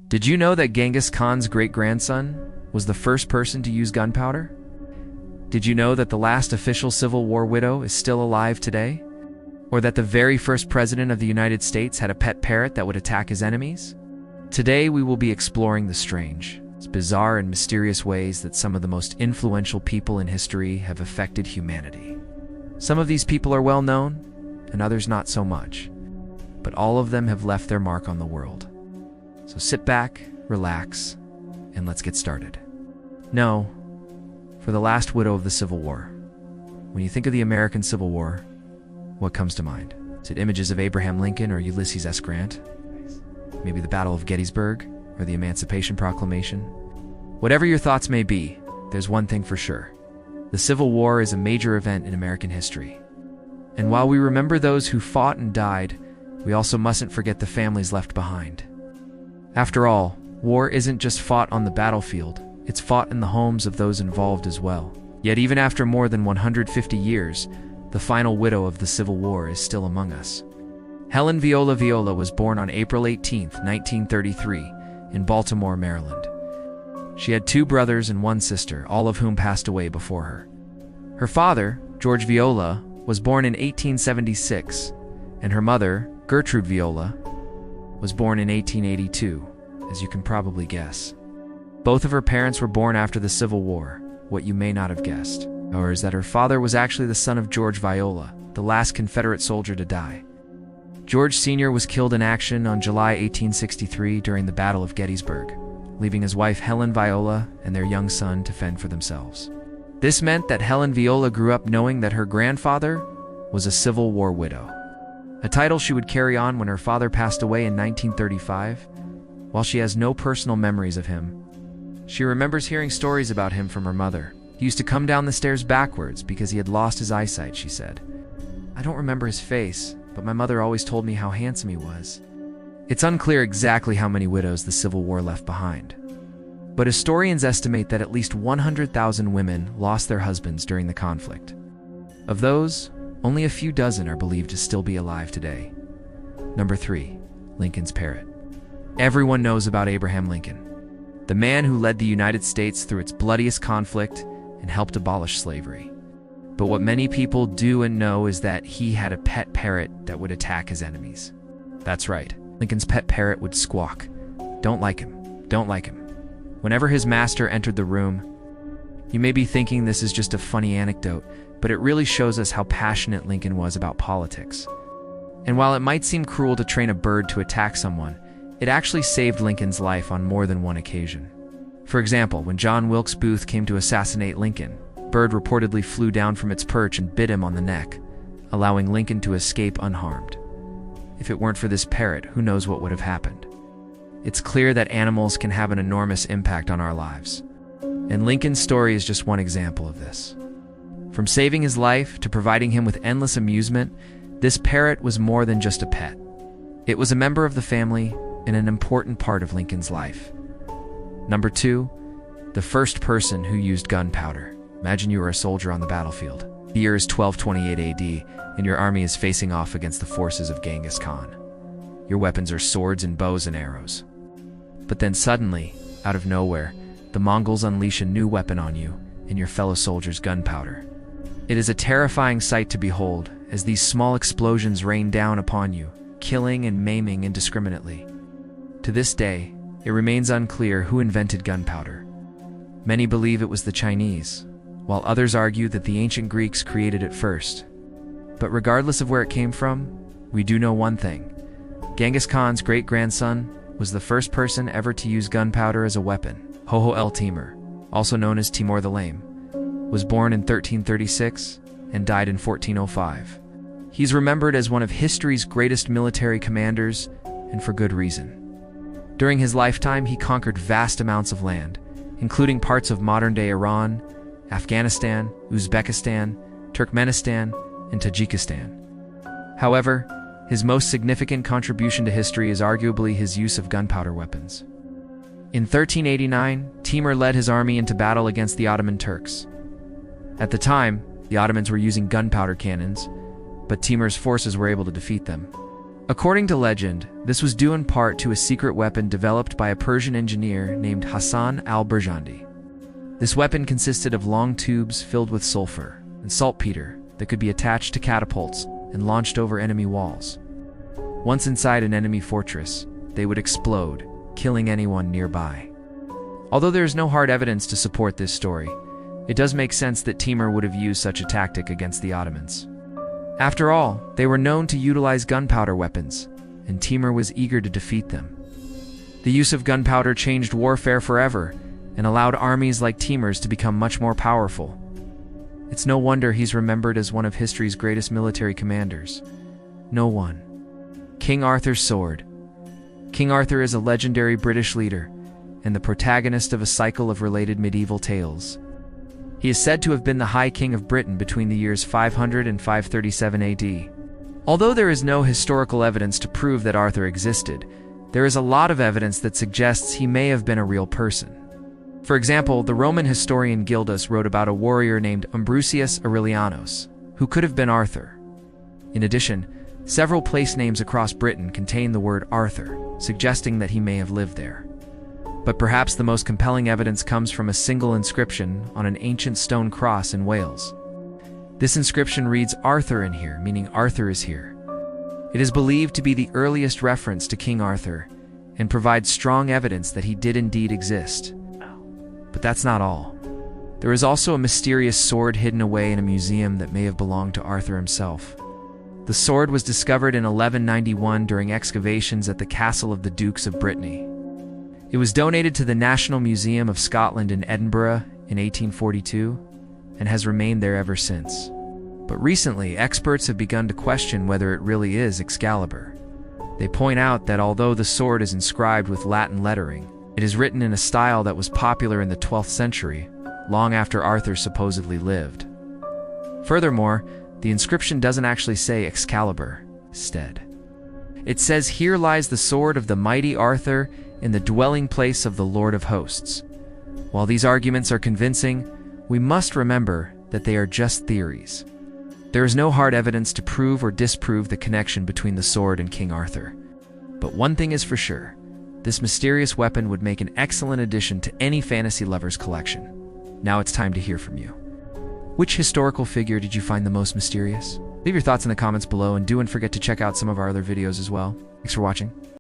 Did you know that Genghis Khan's great-grandson was the first person to use gunpowder? Did you know that the last official Civil War widow is still alive today? Or that the very first president of the United States had a pet parrot that would attack his enemies? Today we will be exploring the strange, bizarre, and mysterious ways that some of the most influential people in history have affected humanity. Some of these people are well known, and others not so much. But all of them have left their mark on the world. So sit back, relax, and let's get started. No, for the last widow of the Civil War. When you think of the American Civil War, what comes to mind? Is it images of Abraham Lincoln or Ulysses S. Grant? Maybe the Battle of Gettysburg or the Emancipation Proclamation? Whatever your thoughts may be, there's one thing for sure. The Civil War is a major event in American history. And while we remember those who fought and died, we also mustn't forget the families left behind. After all, war isn't just fought on the battlefield, it's fought in the homes of those involved as well. Yet even after more than 150 years, the final widow of the Civil War is still among us. Helen Viola was born on April 18, 1933, in Baltimore, Maryland. She had 2 brothers and 1 sister, all of whom passed away before her. Her father, George Viola, was born in 1876, and her mother, Gertrude Viola, was born in 1882, as you can probably guess. Both of her parents were born after the Civil War. What you may not have guessed, however, is that her father was actually the son of George Viola, the last Confederate soldier to die. George Sr. was killed in action on July 1863 during the Battle of Gettysburg, leaving his wife Helen Viola and their young son to fend for themselves. This meant that Helen Viola grew up knowing that her grandfather was a Civil War widow, a title she would carry on when her father passed away in 1935. While she has no personal memories of him, she remembers hearing stories about him from her mother. He used to come down the stairs backwards because he had lost his eyesight, she said. I don't remember his face, but my mother always told me how handsome he was. It's unclear exactly how many widows the Civil War left behind, but historians estimate that at least 100,000 women lost their husbands during the conflict. Of those, only a few dozen are believed to still be alive today. Number 3, Lincoln's parrot. Everyone knows about Abraham Lincoln, the man who led the United States through its bloodiest conflict and helped abolish slavery. But what many people do and know is that he had a pet parrot that would attack his enemies. That's right, Lincoln's pet parrot would squawk, "Don't like him, don't like him," whenever his master entered the room. You may be thinking this is just a funny anecdote, but it really shows us how passionate Lincoln was about politics. And while it might seem cruel to train a bird to attack someone, it actually saved Lincoln's life on more than one occasion. For example, when John Wilkes Booth came to assassinate Lincoln, a bird reportedly flew down from its perch and bit him on the neck, allowing Lincoln to escape unharmed. If it weren't for this parrot, who knows what would have happened? It's clear that animals can have an enormous impact on our lives. And Lincoln's story is just one example of this. From saving his life to providing him with endless amusement, this parrot was more than just a pet. It was a member of the family and an important part of Lincoln's life. Number 2, the first person who used gunpowder. Imagine you are a soldier on the battlefield. The year is 1228 AD, and your army is facing off against the forces of Genghis Khan. Your weapons are swords and bows and arrows. But then suddenly, out of nowhere, the Mongols unleash a new weapon on you and your fellow soldiers' gunpowder. It is a terrifying sight to behold as these small explosions rain down upon you, killing and maiming indiscriminately. To this day, it remains unclear who invented gunpowder. Many believe it was the Chinese, while others argue that the ancient Greeks created it first. But regardless of where it came from, we do know one thing. Genghis Khan's great-grandson was the first person ever to use gunpowder as a weapon. Ho el Timur, also known as Timur the Lame, was born in 1336 and died in 1405. He's remembered as one of history's greatest military commanders, and for good reason. During his lifetime, he conquered vast amounts of land, including parts of modern-day Iran, Afghanistan, Uzbekistan, Turkmenistan, and Tajikistan. However, his most significant contribution to history is arguably his use of gunpowder weapons. In 1389, Timur led his army into battle against the Ottoman Turks. At the time, the Ottomans were using gunpowder cannons, but Timur's forces were able to defeat them. According to legend, this was due in part to a secret weapon developed by a Persian engineer named Hassan al-Burjandi. This weapon consisted of long tubes filled with sulfur and saltpeter that could be attached to catapults and launched over enemy walls. Once inside an enemy fortress, they would explode, killing anyone nearby. Although there is no hard evidence to support this story, it does make sense that Timur would have used such a tactic against the Ottomans. After all, they were known to utilize gunpowder weapons, and Timur was eager to defeat them. The use of gunpowder changed warfare forever and allowed armies like Timur's to become much more powerful. It's no wonder he's remembered as one of history's greatest military commanders. No one. King Arthur's sword. King Arthur is a legendary British leader and the protagonist of a cycle of related medieval tales. He is said to have been the High King of Britain between the years 500 and 537 AD. Although there is no historical evidence to prove that Arthur existed, there is a lot of evidence that suggests he may have been a real person. For example, the Roman historian Gildas wrote about a warrior named Ambrosius Aurelianus, who could have been Arthur. In addition, several place names across Britain contain the word Arthur, suggesting that he may have lived there. But perhaps the most compelling evidence comes from a single inscription on an ancient stone cross in Wales. This inscription reads Arthur in here, meaning Arthur is here. It is believed to be the earliest reference to King Arthur and provides strong evidence that he did indeed exist. But that's not all. There is also a mysterious sword hidden away in a museum that may have belonged to Arthur himself. The sword was discovered in 1191 during excavations at the castle of the Dukes of Brittany. It was donated to the National Museum of Scotland in Edinburgh in 1842 and has remained there ever since. But recently, experts have begun to question whether it really is Excalibur. They point out that although the sword is inscribed with Latin lettering, it is written in a style that was popular in the 12th century, long after Arthur supposedly lived. Furthermore, the inscription doesn't actually say Excalibur, instead. It says, "Here lies the sword of the mighty Arthur in the dwelling place of the Lord of Hosts." While these arguments are convincing, we must remember that they are just theories. There is no hard evidence to prove or disprove the connection between the sword and King Arthur. But one thing is for sure, this mysterious weapon would make an excellent addition to any fantasy lover's collection. Now it's time to hear from you. Which historical figure did you find the most mysterious? Leave your thoughts in the comments below, and don't forget to check out some of our other videos as well. Thanks for watching.